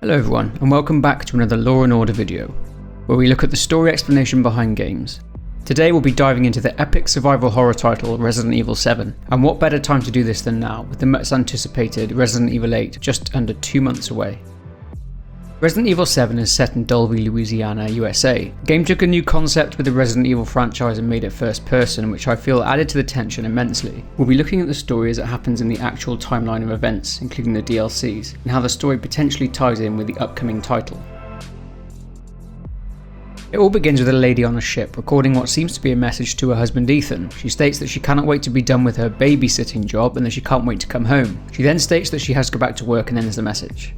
Hello everyone, and welcome back to another Law & Order video, where we look at the story explanation behind games. Today we'll be diving into the epic survival horror title Resident Evil 7, and what better time to do this than now, with the much anticipated Resident Evil 8 just under 2 months away. Resident Evil 7 is set in Dolby, Louisiana, USA. The game took a new concept with the Resident Evil franchise and made it first person, which I feel added to the tension immensely. We'll be looking at the story as it happens in the actual timeline of events, including the DLCs, and how the story potentially ties in with the upcoming title. It all begins with a lady on a ship recording what seems to be a message to her husband Ethan. She states that she cannot wait to be done with her babysitting job and that she can't wait to come home. She then states that she has to go back to work and ends the message.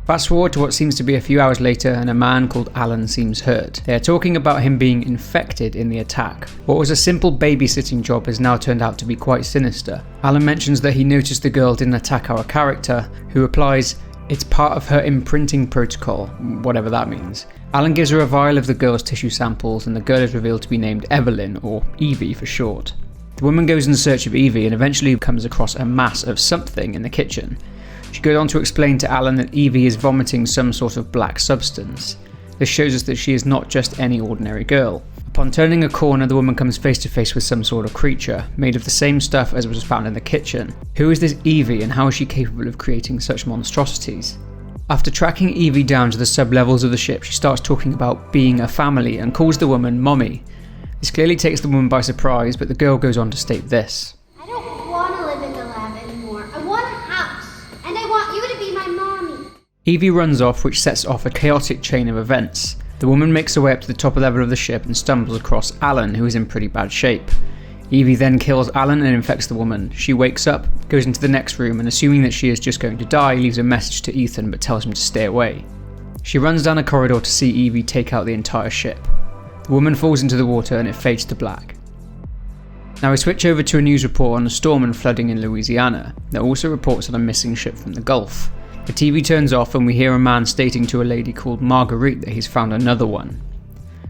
Fast forward to what seems to be a few hours later, and a man called Alan seems hurt. They are talking about him being infected in the attack. What was a simple babysitting job has now turned out to be quite sinister. Alan mentions that he noticed the girl didn't attack our character, who replies, "It's part of her imprinting protocol," whatever that means. Alan gives her a vial of the girl's tissue samples, and the girl is revealed to be named Evelyn, or Evie for short. The woman goes in search of Evie and eventually comes across a mass of something in the kitchen. She goes on to explain to Alan that Evie is vomiting some sort of black substance. This shows us that she is not just any ordinary girl. Upon turning a corner, the woman comes face to face with some sort of creature, made of the same stuff as was found in the kitchen. Who is this Evie and how is she capable of creating such monstrosities? After tracking Evie down to the sub-levels of the ship, she starts talking about being a family and calls the woman Mommy. This clearly takes the woman by surprise, but the girl goes on to state this. "I don't want to live in the lab anymore. I want a house, and I want you to be my mommy." Evie runs off, which sets off a chaotic chain of events. The woman makes her way up to the top level of the ship and stumbles across Alan, who is in pretty bad shape. Evie then kills Alan and infects the woman. She wakes up, goes into the next room, and assuming that she is just going to die, leaves a message to Ethan but tells him to stay away. She runs down a corridor to see Evie take out the entire ship. The woman falls into the water and it fades to black. Now we switch over to a news report on a storm and flooding in Louisiana. There are also reports on a missing ship from the Gulf. The TV turns off and we hear a man stating to a lady called Marguerite that he's found another one.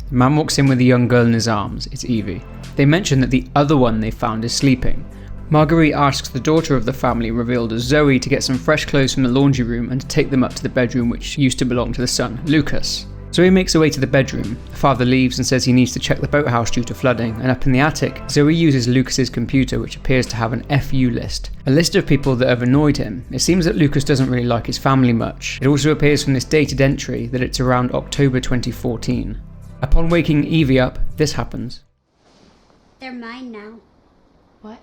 The man walks in with a young girl in his arms. It's Evie. They mention that the other one they found is sleeping. Marguerite asks the daughter of the family, revealed as Zoe, to get some fresh clothes from the laundry room and to take them up to the bedroom which used to belong to the son, Lucas. Zoe makes her way to the bedroom. The father leaves and says he needs to check the boathouse due to flooding, and up in the attic, Zoe uses Lucas's computer, which appears to have an FU list, a list of people that have annoyed him. It seems that Lucas doesn't really like his family much. It also appears from this dated entry that it's around October 2014. Upon waking Evie up, this happens. "They're mine now." What?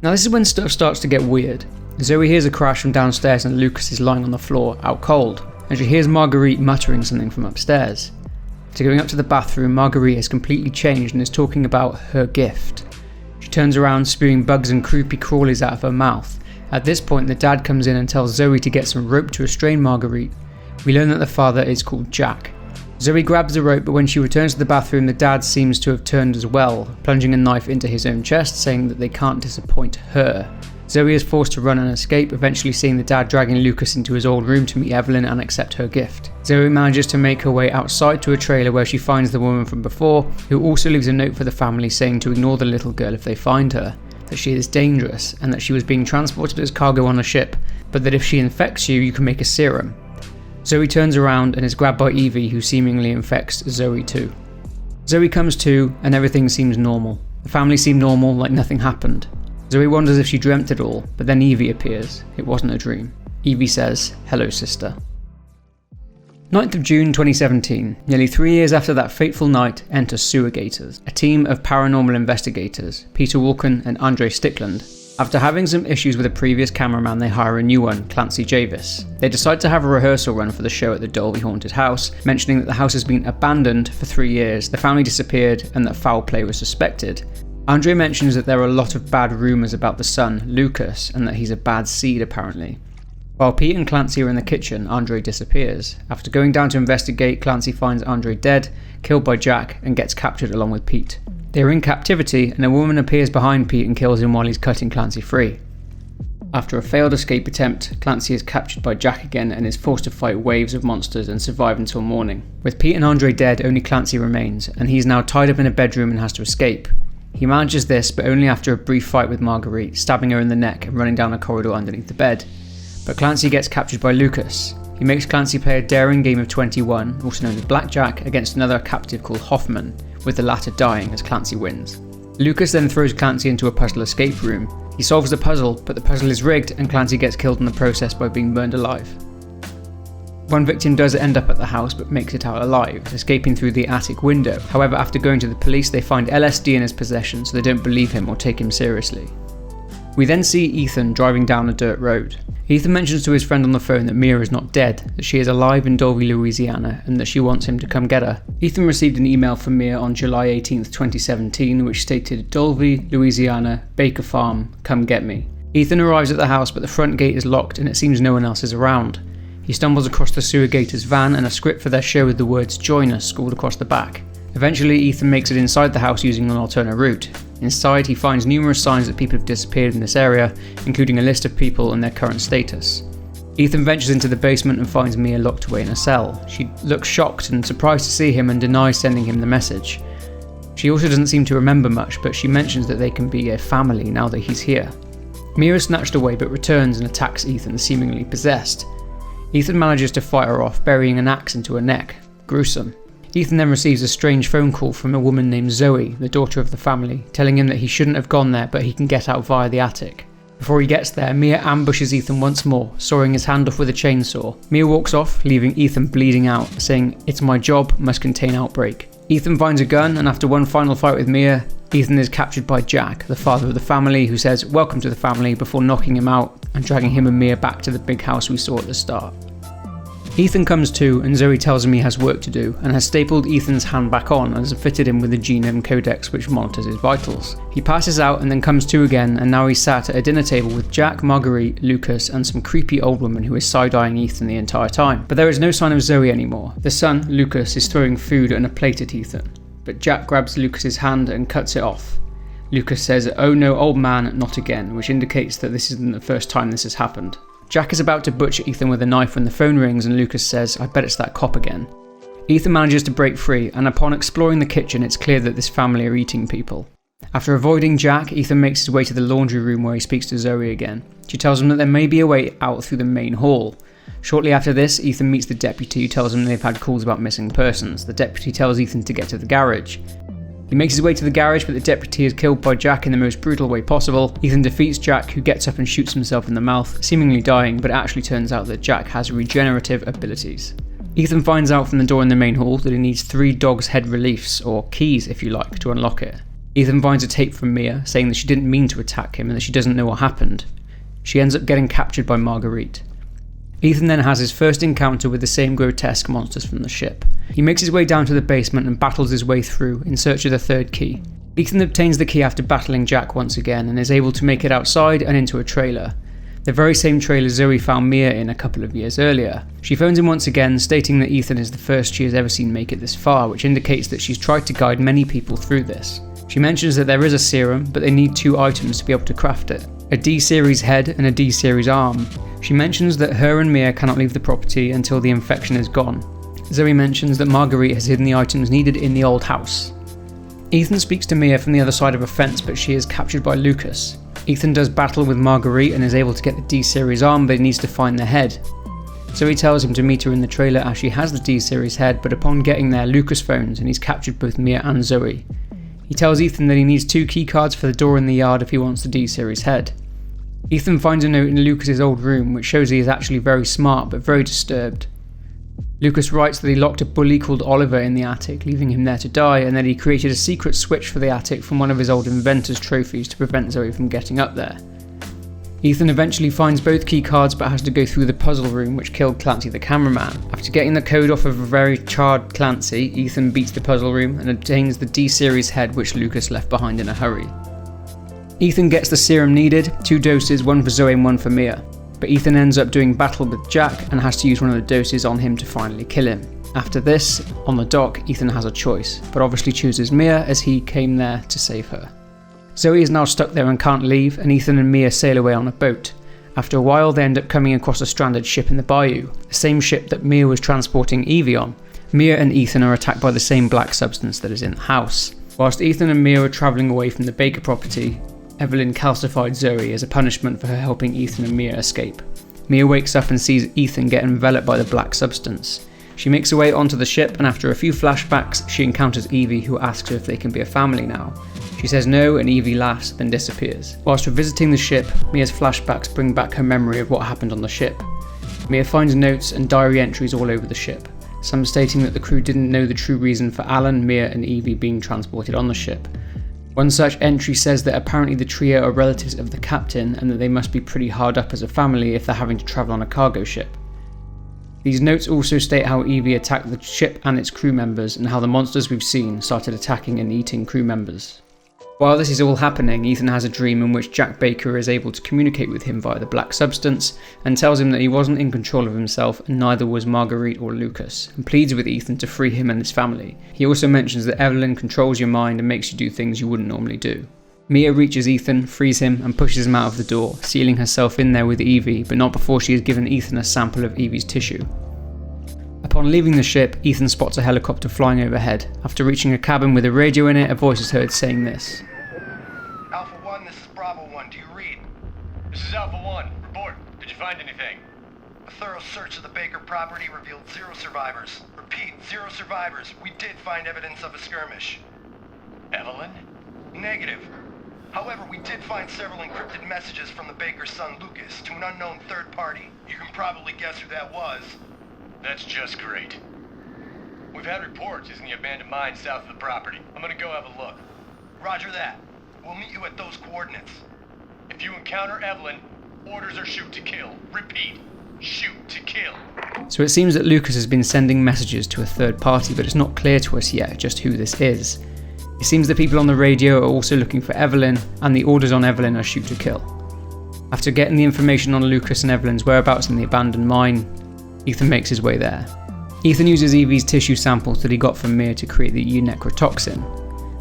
Now this is when stuff starts to get weird. Zoe hears a crash from downstairs and Lucas is lying on the floor, out cold, and she hears Marguerite muttering something from upstairs. After going up to the bathroom, Marguerite has completely changed and is talking about her gift. She turns around spewing bugs and creepy crawlies out of her mouth. At this point, the dad comes in and tells Zoe to get some rope to restrain Marguerite. We learn that the father is called Jack. Zoe grabs the rope, but when she returns to the bathroom, the dad seems to have turned as well, plunging a knife into his own chest, saying that they can't disappoint her. Zoe is forced to run and escape, eventually seeing the dad dragging Lucas into his old room to meet Evelyn and accept her gift. Zoe manages to make her way outside to a trailer where she finds the woman from before, who also leaves a note for the family saying to ignore the little girl if they find her, that she is dangerous, and that she was being transported as cargo on a ship, but that if she infects you, you can make a serum. Zoe turns around and is grabbed by Evie, who seemingly infects Zoe too. Zoe comes to, and everything seems normal. The family seem normal, like nothing happened. Zoe wonders if she dreamt it all, but then Evie appears. It wasn't a dream. Evie says, "Hello, sister." 9th of June 2017, nearly 3 years after that fateful night, enter Sewer Gators, a team of paranormal investigators, Peter Walken and Andre Stickland. After having some issues with a previous cameraman, they hire a new one, Clancy Javis. They decide to have a rehearsal run for the show at the Dolby Haunted House, mentioning that the house has been abandoned for 3 years, the family disappeared, and that foul play was suspected. Andre mentions that there are a lot of bad rumours about the son, Lucas, and that he's a bad seed apparently. While Pete and Clancy are in the kitchen, Andre disappears. After going down to investigate, Clancy finds Andre dead, killed by Jack, and gets captured along with Pete. They are in captivity, and a woman appears behind Pete and kills him while he's cutting Clancy free. After a failed escape attempt, Clancy is captured by Jack again and is forced to fight waves of monsters and survive until morning. With Pete and Andre dead, only Clancy remains, and he's now tied up in a bedroom and has to escape. He manages this, but only after a brief fight with Marguerite, stabbing her in the neck and running down a corridor underneath the bed. But Clancy gets captured by Lucas. He makes Clancy play a daring game of 21, also known as blackjack, against another captive called Hoffman, with the latter dying as Clancy wins. Lucas then throws Clancy into a puzzle escape room. He solves the puzzle, but the puzzle is rigged and Clancy gets killed in the process by being burned alive. One victim does end up at the house but makes it out alive, escaping through the attic window. However, after going to the police, they find LSD in his possession, so they don't believe him or take him seriously. We then see Ethan driving down a dirt road. Ethan mentions to his friend on the phone that Mia is not dead, that she is alive in Dulvey, Louisiana, and that she wants him to come get her. Ethan received an email from Mia on July 18th, 2017, which stated, "Dulvey, Louisiana, Baker Farm, come get me." Ethan arrives at the house, but the front gate is locked and it seems no one else is around. He stumbles across the sewer gator's van and a script for their show with the words "Join us" scrawled across the back. Eventually, Ethan makes it inside the house using an alternate route. Inside, he finds numerous signs that people have disappeared in this area, including a list of people and their current status. Ethan ventures into the basement and finds Mia locked away in a cell. She looks shocked and surprised to see him and denies sending him the message. She also doesn't seem to remember much, but she mentions that they can be a family now that he's here. Mia is snatched away but returns and attacks Ethan, seemingly possessed. Ethan manages to fight her off, burying an axe into her neck. Gruesome. Ethan then receives a strange phone call from a woman named Zoe, the daughter of the family, telling him that he shouldn't have gone there but he can get out via the attic. Before he gets there, Mia ambushes Ethan once more, sawing his hand off with a chainsaw. Mia walks off, leaving Ethan bleeding out, saying, "It's my job, must contain outbreak." Ethan finds a gun, and after one final fight with Mia, Ethan is captured by Jack, the father of the family, who says "welcome to the family" before knocking him out and dragging him and Mia back to the big house we saw at the start. Ethan comes to, and Zoe tells him he has work to do, and has stapled Ethan's hand back on and has fitted him with a genome codex which monitors his vitals. He passes out and then comes to again, and now he's sat at a dinner table with Jack, Marguerite, Lucas, and some creepy old woman who is side-eyeing Ethan the entire time. But there is no sign of Zoe anymore. The son, Lucas, is throwing food and a plate at Ethan, but Jack grabs Lucas's hand and cuts it off. Lucas says, "Oh no, old man, not again," which indicates that this isn't the first time this has happened. Jack is about to butcher Ethan with a knife when the phone rings and Lucas says, "I bet it's that cop again." Ethan manages to break free, and upon exploring the kitchen it's clear that this family are eating people. After avoiding Jack, Ethan makes his way to the laundry room where he speaks to Zoe again. She tells him that there may be a way out through the main hall. Shortly after this, Ethan meets the deputy who tells him they've had calls about missing persons. The deputy tells Ethan to get to the garage. He makes his way to the garage, but the deputy is killed by Jack in the most brutal way possible. Ethan defeats Jack, who gets up and shoots himself in the mouth, seemingly dying, but it actually turns out that Jack has regenerative abilities. Ethan finds out from the door in the main hall that he needs 3 dog's head reliefs, or keys if you like, to unlock it. Ethan finds a tape from Mia saying that she didn't mean to attack him and that she doesn't know what happened. She ends up getting captured by Marguerite. Ethan then has his first encounter with the same grotesque monsters from the ship. He makes his way down to the basement and battles his way through in search of the 3rd key. Ethan obtains the key after battling Jack once again and is able to make it outside and into a trailer. The very same trailer Zoe found Mia in a couple of years earlier. She phones him once again, stating that Ethan is the first she has ever seen make it this far, which indicates that she's tried to guide many people through this. She mentions that there is a serum, but they need 2 items to be able to craft it: a D-series head and a D-series arm. She mentions that her and Mia cannot leave the property until the infection is gone. Zoe mentions that Marguerite has hidden the items needed in the old house. Ethan speaks to Mia from the other side of a fence, but she is captured by Lucas. Ethan does battle with Marguerite and is able to get the D-series arm, but he needs to find the head. Zoe tells him to meet her in the trailer as she has the D-series head, but upon getting there, Lucas phones and he's captured both Mia and Zoe. He tells Ethan that he needs 2 keycards for the door in the yard if he wants the D-series head. Ethan finds a note in Lucas's old room which shows he is actually very smart but very disturbed. Lucas writes that he locked a bully called Oliver in the attic, leaving him there to die, and that he created a secret switch for the attic from one of his old inventor's trophies to prevent Zoe from getting up there. Ethan eventually finds both keycards but has to go through the puzzle room which killed Clancy the cameraman. After getting the code off of a very charred Clancy, Ethan beats the puzzle room and obtains the D-series head which Lucas left behind in a hurry. Ethan gets the serum needed, 2 doses, one for Zoe and one for Mia. But Ethan ends up doing battle with Jack and has to use one of the doses on him to finally kill him. After this, on the dock, Ethan has a choice, but obviously chooses Mia as he came there to save her. Zoe is now stuck there and can't leave, and Ethan and Mia sail away on a boat. After a while, they end up coming across a stranded ship in the bayou, the same ship that Mia was transporting Evie on. Mia and Ethan are attacked by the same black substance that is in the house. Whilst Ethan and Mia were travelling away from the Baker property, Evelyn calcified Zoe as a punishment for her helping Ethan and Mia escape. Mia wakes up and sees Ethan get enveloped by the black substance. She makes her way onto the ship, and after a few flashbacks, she encounters Evie, who asks her if they can be a family now. She says no, and Evie laughs, then disappears. Whilst revisiting the ship, Mia's flashbacks bring back her memory of what happened on the ship. Mia finds notes and diary entries all over the ship, some stating that the crew didn't know the true reason for Alan, Mia and Evie being transported on the ship. One such entry says that apparently the trio are relatives of the captain and that they must be pretty hard up as a family if they're having to travel on a cargo ship. These notes also state how Evie attacked the ship and its crew members, and how the monsters we've seen started attacking and eating crew members. While this is all happening, Ethan has a dream in which Jack Baker is able to communicate with him via the black substance and tells him that he wasn't in control of himself and neither was Marguerite or Lucas, and pleads with Ethan to free him and his family. He also mentions that Evelyn controls your mind and makes you do things you wouldn't normally do. Mia reaches Ethan, frees him and pushes him out of the door, sealing herself in there with Evie, but not before she has given Ethan a sample of Evie's tissue. Upon leaving the ship, Ethan spots a helicopter flying overhead. After reaching a cabin with a radio in it, a voice is heard saying this. Alpha 1, this is Bravo 1. Do you read? This is Alpha 1. Report. Did you find anything? A thorough search of the Baker property revealed 0 survivors. Repeat, 0 survivors. We did find evidence of a skirmish. Evelyn? Negative. However, we did find several encrypted messages from the Baker's son Lucas to an unknown third party. You can probably guess who that was. That's just great. We've had reports using the abandoned mine south of the property. I'm gonna go have a look. Roger that. We'll meet you at those coordinates. If you encounter Evelyn, orders are shoot to kill. Repeat, shoot to kill. So it seems that Lucas has been sending messages to a third party, but it's not clear to us yet just who this is. It seems the people on the radio are also looking for Evelyn, and the orders on Evelyn are shoot to kill. After getting the information on Lucas and Evelyn's whereabouts in the abandoned mine, Ethan makes his way there. Ethan uses Evie's tissue samples that he got from Mia to create the E-necrotoxin.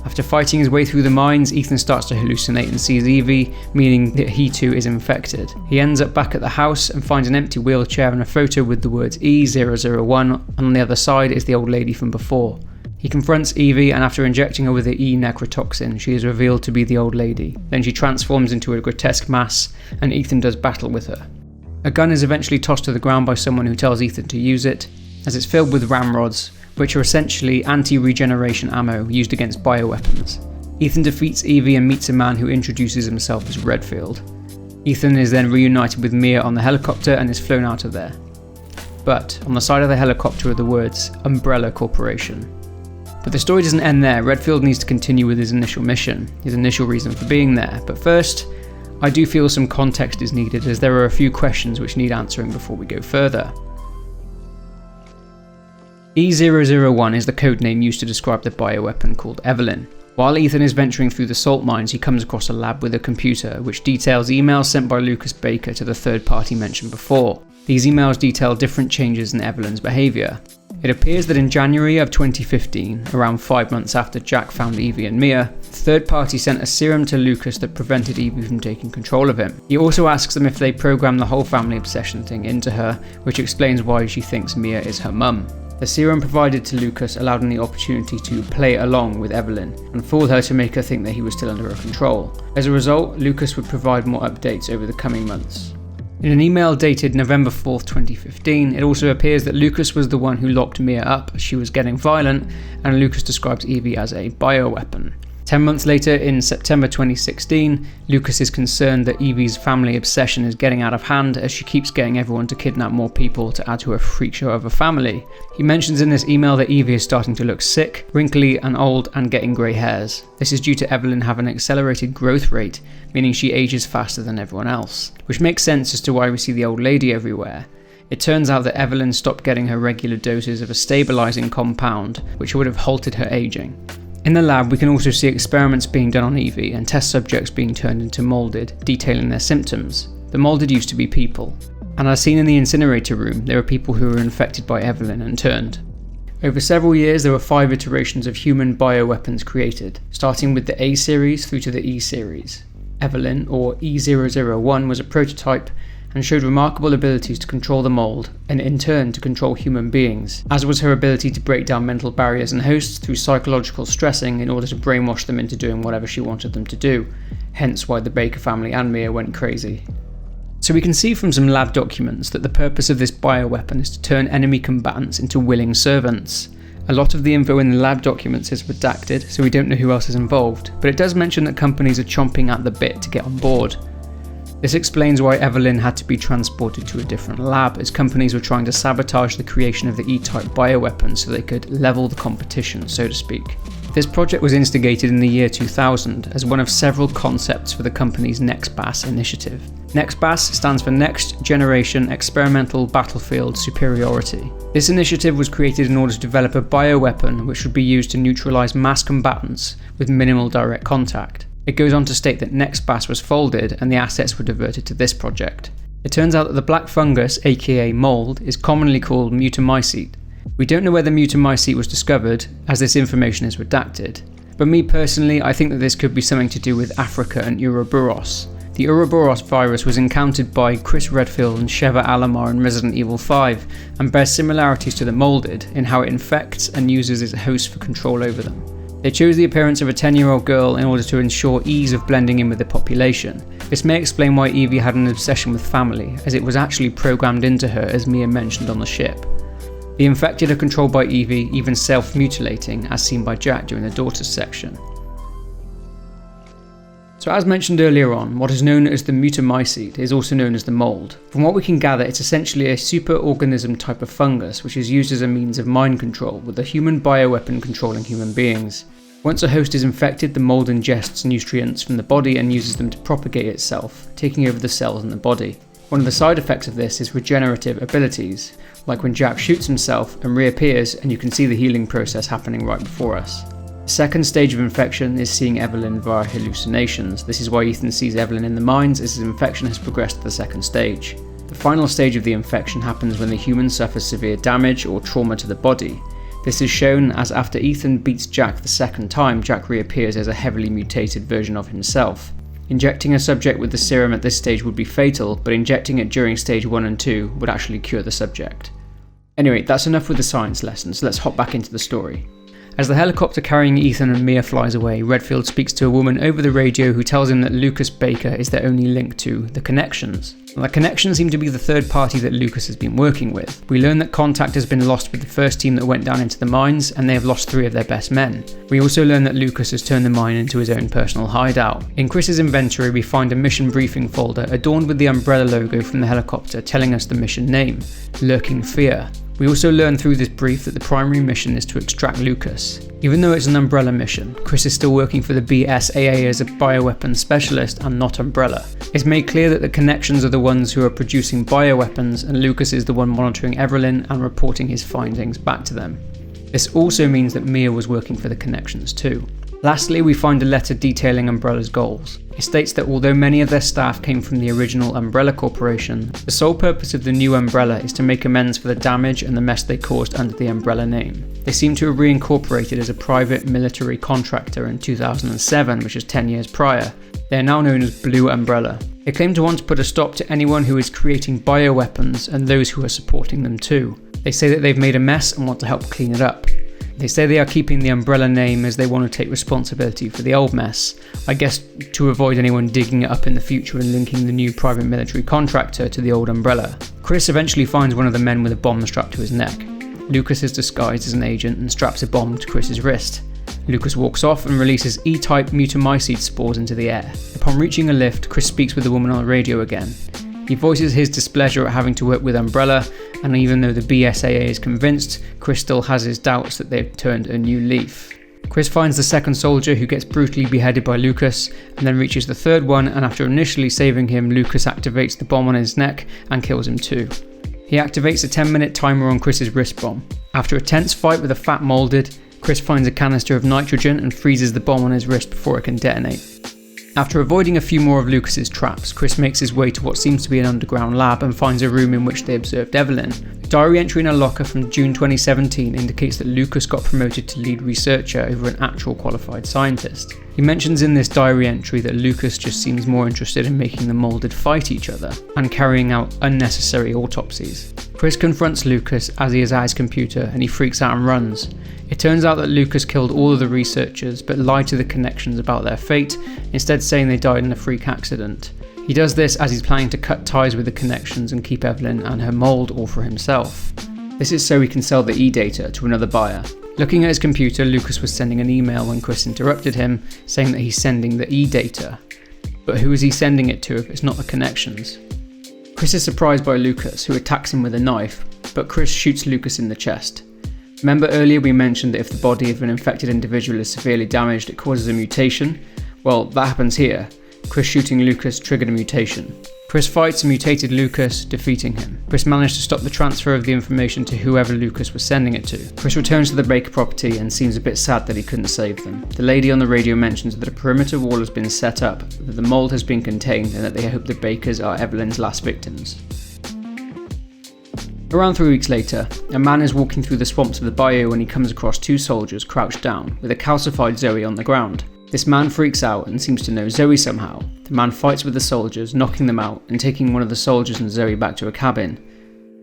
After fighting his way through the mines, Ethan starts to hallucinate and sees Evie, meaning that he too is infected. He ends up back at the house and finds an empty wheelchair and a photo with the words E001, and on the other side is the old lady from before. He confronts Evie, and after injecting her with the E-necrotoxin, she is revealed to be the old lady. Then she transforms into a grotesque mass, and Ethan does battle with her. A gun is eventually tossed to the ground by someone who tells Ethan to use it, as it's filled with ramrods, which are essentially anti-regeneration ammo used against bioweapons. Ethan defeats Evie and meets a man who introduces himself as Redfield. Ethan is then reunited with Mia on the helicopter and is flown out of there. But on the side of the helicopter are the words Umbrella Corporation. But the story doesn't end there. Redfield needs to continue with his initial mission, his initial reason for being there. But first, I do feel some context is needed, as there are a few questions which need answering before we go further. E001 is the codename used to describe the bioweapon called Evelyn. While Ethan is venturing through the salt mines, he comes across a lab with a computer which details emails sent by Lucas Baker to the third party mentioned before. These emails detail different changes in Evelyn's behaviour. It appears that in January of 2015, around 5 months after Jack found Evie and Mia, the third party sent a serum to Lucas that prevented Evie from taking control of him. He also asks them if they programmed the whole family obsession thing into her, which explains why she thinks Mia is her mum. The serum provided to Lucas allowed him the opportunity to play along with Evelyn and fooled her to make her think that he was still under her control. As a result, Lucas would provide more updates over the coming months. In an email dated November 4th, 2015, it also appears that Lucas was the one who locked Mia up as she was getting violent, and Lucas describes Evie as a bioweapon. 10 months later, in September 2016, Lucas is concerned that Evie's family obsession is getting out of hand as she keeps getting everyone to kidnap more people to add to her freak show of a family. He mentions in this email that Evie is starting to look sick, wrinkly and old, and getting grey hairs. This is due to Evelyn having an accelerated growth rate, meaning she ages faster than everyone else, which makes sense as to why we see the old lady everywhere. It turns out that Evelyn stopped getting her regular doses of a stabilising compound, which would have halted her aging. In the lab, we can also see experiments being done on Evie and test subjects being turned into moulded, detailing their symptoms. The moulded used to be people, and as seen in the incinerator room, there are people who were infected by Evelyn and turned. Over several years, there were 5 iterations of human bioweapons created, starting with the A series through to the E series. Evelyn, or E001, was a prototype, and showed remarkable abilities to control the mold and in turn to control human beings, as was her ability to break down mental barriers in hosts through psychological stressing in order to brainwash them into doing whatever she wanted them to do, hence why the Baker family and Mia went crazy. So we can see from some lab documents that the purpose of this bioweapon is to turn enemy combatants into willing servants. A lot of the info in the lab documents is redacted, so we don't know who else is involved, but it does mention that companies are chomping at the bit to get on board. This explains why Evelyn had to be transported to a different lab, as companies were trying to sabotage the creation of the E-type bioweapon so they could level the competition, so to speak. This project was instigated in the year 2000 as one of several concepts for the company's NextBAS initiative. NextBAS stands for Next Generation Experimental Battlefield Superiority. This initiative was created in order to develop a bioweapon which would be used to neutralize mass combatants with minimal direct contact. It goes on to state that NextBAS was folded and the assets were diverted to this project. It turns out that the black fungus, aka mold, is commonly called mutamycete. We don't know whether mutamycete was discovered, as this information is redacted, but me personally, I think that this could be something to do with Africa and Ouroboros. The Ouroboros virus was encountered by Chris Redfield and Sheva Alomar in Resident Evil 5, and bears similarities to the molded in how it infects and uses its host for control over them. They chose the appearance of a 10-year-old girl in order to ensure ease of blending in with the population. This may explain why Evie had an obsession with family, as it was actually programmed into her, as Mia mentioned on the ship. The infected are controlled by Evie, even self-mutilating, as seen by Jack during the daughters section. So as mentioned earlier on, what is known as the mutamycete is also known as the mold. From what we can gather, it's essentially a superorganism type of fungus which is used as a means of mind control, with a human bioweapon controlling human beings. Once a host is infected, the mold ingests nutrients from the body and uses them to propagate itself, taking over the cells in the body. One of the side effects of this is regenerative abilities, like when Jack shoots himself and reappears and you can see the healing process happening right before us. The second stage of infection is seeing Evelyn via hallucinations. This is why Ethan sees Evelyn in the mines, as his infection has progressed to the second stage. The final stage of the infection happens when the human suffers severe damage or trauma to the body. This is shown as after Ethan beats Jack the second time, Jack reappears as a heavily mutated version of himself. Injecting a subject with the serum at this stage would be fatal, but injecting it during stage 1 and 2 would actually cure the subject. Anyway, that's enough with the science lesson, so let's hop back into the story. As the helicopter carrying Ethan and Mia flies away, Redfield speaks to a woman over the radio who tells him that Lucas Baker is their only link to the Connections. The Connections seem to be the third party that Lucas has been working with. We learn that contact has been lost with the first team that went down into the mines, and they have lost 3 of their best men. We also learn that Lucas has turned the mine into his own personal hideout. In Chris's inventory, we find a mission briefing folder adorned with the umbrella logo from the helicopter telling us the mission name, Lurking Fear. We also learn through this brief that the primary mission is to extract Lucas. Even though it's an Umbrella mission, Chris is still working for the BSAA as a bioweapons specialist and not Umbrella. It's made clear that the Connections are the ones who are producing bioweapons, and Lucas is the one monitoring Evelyn and reporting his findings back to them. This also means that Mia was working for the Connections too. Lastly, we find a letter detailing Umbrella's goals. It states that although many of their staff came from the original Umbrella Corporation, the sole purpose of the new Umbrella is to make amends for the damage and the mess they caused under the Umbrella name. They seem to have reincorporated as a private military contractor in 2007, which is 10 years prior. They are now known as Blue Umbrella. They claim to want to put a stop to anyone who is creating bioweapons and those who are supporting them too. They say that they've made a mess and want to help clean it up. They say they are keeping the Umbrella name as they want to take responsibility for the old mess, I guess to avoid anyone digging it up in the future and linking the new private military contractor to the old Umbrella. Chris eventually finds one of the men with a bomb strapped to his neck. Lucas is disguised as an agent and straps a bomb to Chris's wrist. Lucas walks off and releases E-type mutamycete spores into the air. Upon reaching a lift, Chris speaks with the woman on the radio again. He voices his displeasure at having to work with Umbrella, and even though the BSAA is convinced, Chris still has his doubts that they've turned a new leaf. Chris finds the second soldier who gets brutally beheaded by Lucas, and then reaches the third one, and after initially saving him, Lucas activates the bomb on his neck and kills him too. He activates a 10-minute timer on Chris's wrist bomb. After a tense fight with a fat molded, Chris finds a canister of nitrogen and freezes the bomb on his wrist before it can detonate. After avoiding a few more of Lucas's traps, Chris makes his way to what seems to be an underground lab and finds a room in which they observed Evelyn. A diary entry in a locker from June 2017 indicates that Lucas got promoted to lead researcher over an actual qualified scientist. He mentions in this diary entry that Lucas just seems more interested in making the moulded fight each other and carrying out unnecessary autopsies. Chris confronts Lucas as he is at his computer and he freaks out and runs. It turns out that Lucas killed all of the researchers but lied to the connections about their fate, instead saying they died in a freak accident. He does this as he's planning to cut ties with the connections and keep Evelyn and her mould all for himself. This is so he can sell the e-data to another buyer. Looking at his computer, Lucas was sending an email when Chris interrupted him, saying that he's sending the e-data. But who is he sending it to if it's not the connections? Chris is surprised by Lucas, who attacks him with a knife, but Chris shoots Lucas in the chest. Remember earlier we mentioned that if the body of an infected individual is severely damaged, it causes a mutation? Well, that happens here. Chris shooting Lucas triggered a mutation. Chris fights a mutated Lucas, defeating him. Chris managed to stop the transfer of the information to whoever Lucas was sending it to. Chris returns to the Baker property and seems a bit sad that he couldn't save them. The lady on the radio mentions that a perimeter wall has been set up, that the mould has been contained, and that they hope the Bakers are Evelyn's last victims. Around 3 weeks later, a man is walking through the swamps of the bayou when he comes across 2 soldiers crouched down, with a calcified Zoe on the ground. This man freaks out and seems to know Zoe somehow. The man fights with the soldiers, knocking them out and taking one of the soldiers and Zoe back to a cabin.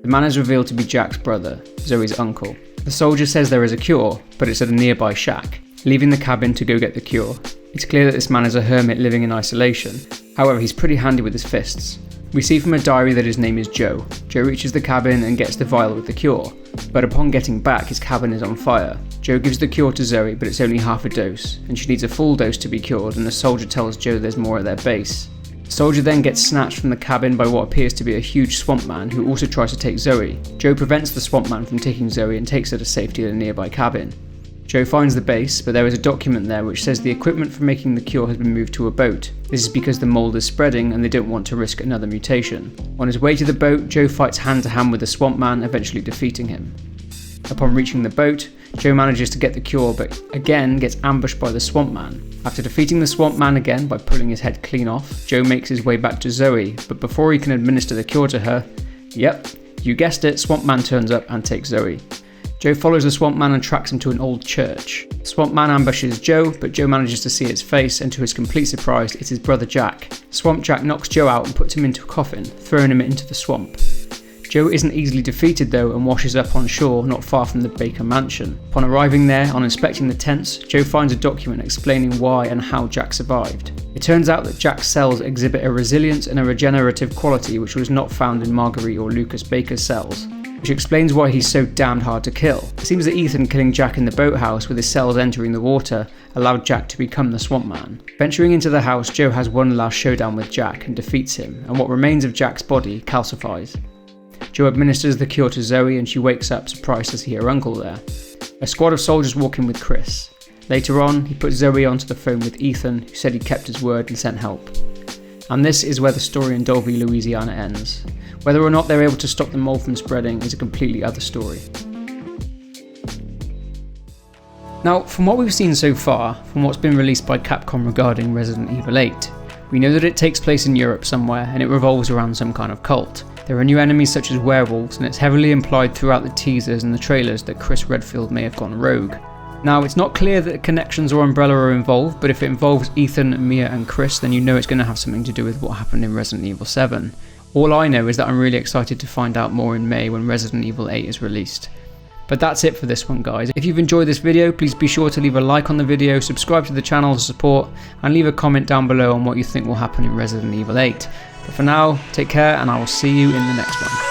The man is revealed to be Jack's brother, Zoe's uncle. The soldier says there is a cure, but it's at a nearby shack, leaving the cabin to go get the cure. It's clear that this man is a hermit living in isolation. However, he's pretty handy with his fists. We see from a diary that his name is Joe. Joe reaches the cabin and gets the vial with the cure, but upon getting back his cabin is on fire. Joe gives the cure to Zoe, but it's only half a dose, and she needs a full dose to be cured, and the soldier tells Joe there's more at their base. The soldier then gets snatched from the cabin by what appears to be a huge swamp man who also tries to take Zoe. Joe prevents the swamp man from taking Zoe and takes her to safety at a nearby cabin. Joe finds the base, but there is a document there which says the equipment for making the cure has been moved to a boat. This is because the mould is spreading and they don't want to risk another mutation. On his way to the boat, Joe fights hand to hand with the swamp man, eventually defeating him. Upon reaching the boat, Joe manages to get the cure but again gets ambushed by the swamp man. After defeating the swamp man again by pulling his head clean off, Joe makes his way back to Zoe, but before he can administer the cure to her, yep, you guessed it, swamp man turns up and takes Zoe. Joe follows the swamp man and tracks him to an old church. The swamp man ambushes Joe, but Joe manages to see its face, and to his complete surprise, it's his brother Jack. Swamp Jack knocks Joe out and puts him into a coffin, throwing him into the swamp. Joe isn't easily defeated though and washes up on shore not far from the Baker mansion. Upon arriving there, on inspecting the tents, Joe finds a document explaining why and how Jack survived. It turns out that Jack's cells exhibit a resilience and a regenerative quality which was not found in Marguerite or Lucas Baker's cells, which explains why he's so damned hard to kill. It seems that Ethan killing Jack in the boathouse with his cells entering the water allowed Jack to become the swamp man. Venturing into the house, Joe has one last showdown with Jack and defeats him, and what remains of Jack's body calcifies. Joe administers the cure to Zoe and she wakes up surprised to see her uncle there. A squad of soldiers walk in with Chris. Later on, he puts Zoe onto the phone with Ethan, who said he kept his word and sent help. And this is where the story in Dolby, Louisiana ends. Whether or not they're able to stop the mold from spreading is a completely other story. Now, from what we've seen so far, from what's been released by Capcom regarding Resident Evil 8, we know that it takes place in Europe somewhere and it revolves around some kind of cult. There are new enemies such as werewolves, and it's heavily implied throughout the teasers and the trailers that Chris Redfield may have gone rogue. Now, it's not clear that Connections or Umbrella are involved, but if it involves Ethan, Mia and Chris, then you know it's going to have something to do with what happened in Resident Evil 7. All I know is that I'm really excited to find out more in May when Resident Evil 8 is released. But that's it for this one, guys. If you've enjoyed this video, please be sure to leave a like on the video, subscribe to the channel to support, and leave a comment down below on what you think will happen in Resident Evil 8. But for now, take care and I will see you in the next one.